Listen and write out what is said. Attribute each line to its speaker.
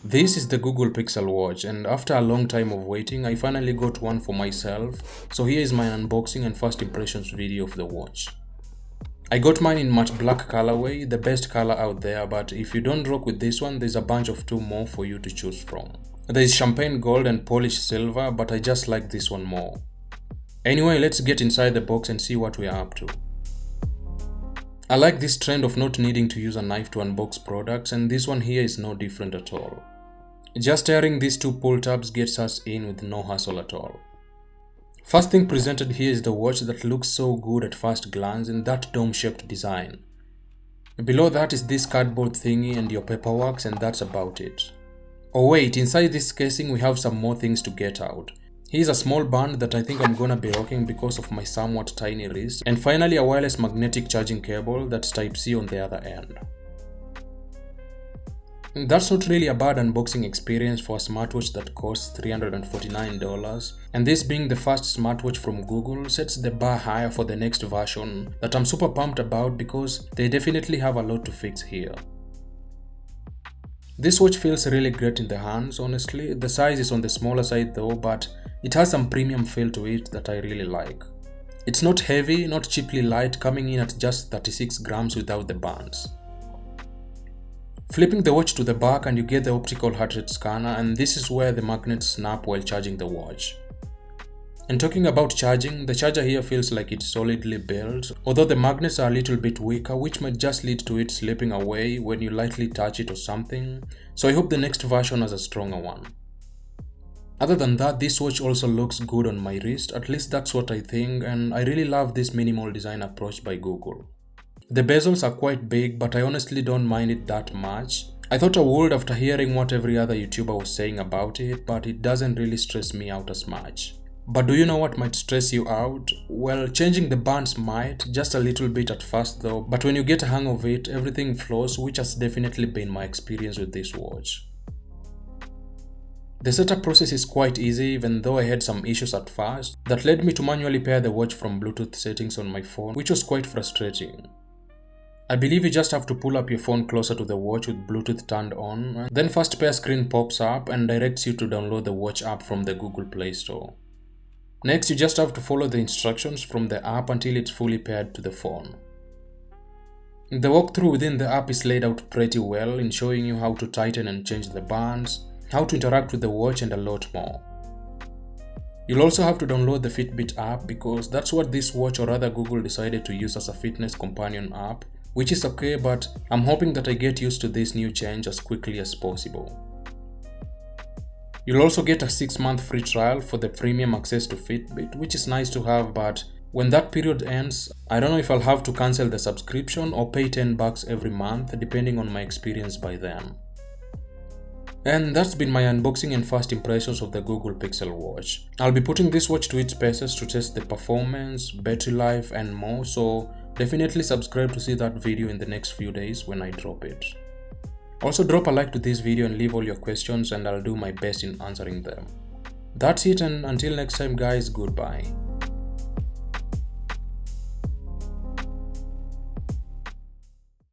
Speaker 1: This is the Google Pixel Watch, and after a long time of waiting, I finally got one for myself. So here is my unboxing and first impressions video of the watch. I got mine in matte black colorway, the best color out there, but if you don't rock with this one, there's a bunch of two more for you to choose from. There is champagne gold and polished silver, but I just like this one more. Anyway, let's get inside the box and see what we are up to. I like this trend of not needing to use a knife to unbox products, and this one here is no different at all. Just tearing these two pull tabs gets us in with no hassle at all. First thing presented here is the watch that looks so good at first glance in that dome-shaped design. Below that is this cardboard thingy and your paperwork, and that's about it. Oh wait, inside this casing we have some more things to get out. Here's a small band that I think I'm gonna be rocking because of my somewhat tiny wrist, and finally a wireless magnetic charging cable that's Type-C on the other end. That's not really a bad unboxing experience for a smartwatch that costs $349, and this being the first smartwatch from Google sets the bar higher for the next version that I'm super pumped about because they definitely have a lot to fix here. This watch feels really great in the hands, honestly. The size is on the smaller side though, but it has some premium feel to it that I really like. It's not heavy, not cheaply light, coming in at just 36 grams without the bands. Flipping the watch to the back and you get the optical heart rate scanner, and this is where the magnets snap while charging the watch. And talking about charging, the charger here feels like it's solidly built, although the magnets are a little bit weaker, which might just lead to it slipping away when you lightly touch it or something, so I hope the next version has a stronger one. Other than that, this watch also looks good on my wrist, at least that's what I think, and I really love this minimal design approach by Google. The bezels are quite big, but I honestly don't mind it that much. I thought I would after hearing what every other YouTuber was saying about it, but it doesn't really stress me out as much. But do you know what might stress you out? Well, changing the bands might, just a little bit at first though, but when you get a hang of it, everything flows, which has definitely been my experience with this watch. The setup process is quite easy, even though I had some issues at first that led me to manually pair the watch from Bluetooth settings on my phone, which was quite frustrating. I believe you just have to pull up your phone closer to the watch with Bluetooth turned on, then first pair screen pops up and directs you to download the watch app from the Google Play Store. Next, you just have to follow the instructions from the app until it's fully paired to the phone. The walkthrough within the app is laid out pretty well in showing you how to tighten and change the bands, how to interact with the watch, and a lot more. You'll also have to download the Fitbit app because that's what this watch, or rather Google, decided to use as a fitness companion app, which is okay, but I'm hoping that I get used to this new change as quickly as possible. You'll also get a 6-month free trial for the premium access to Fitbit, which is nice to have, but when that period ends, I don't know if I'll have to cancel the subscription or pay $10 every month, depending on my experience by then. And that's been my unboxing and first impressions of the Google Pixel Watch. I'll be putting this watch to its paces to test the performance, battery life, and more, so definitely subscribe to see that video in the next few days when I drop it. Also drop a like to this video and leave all your questions, and I'll do my best in answering them. That's it, and until next time guys, goodbye.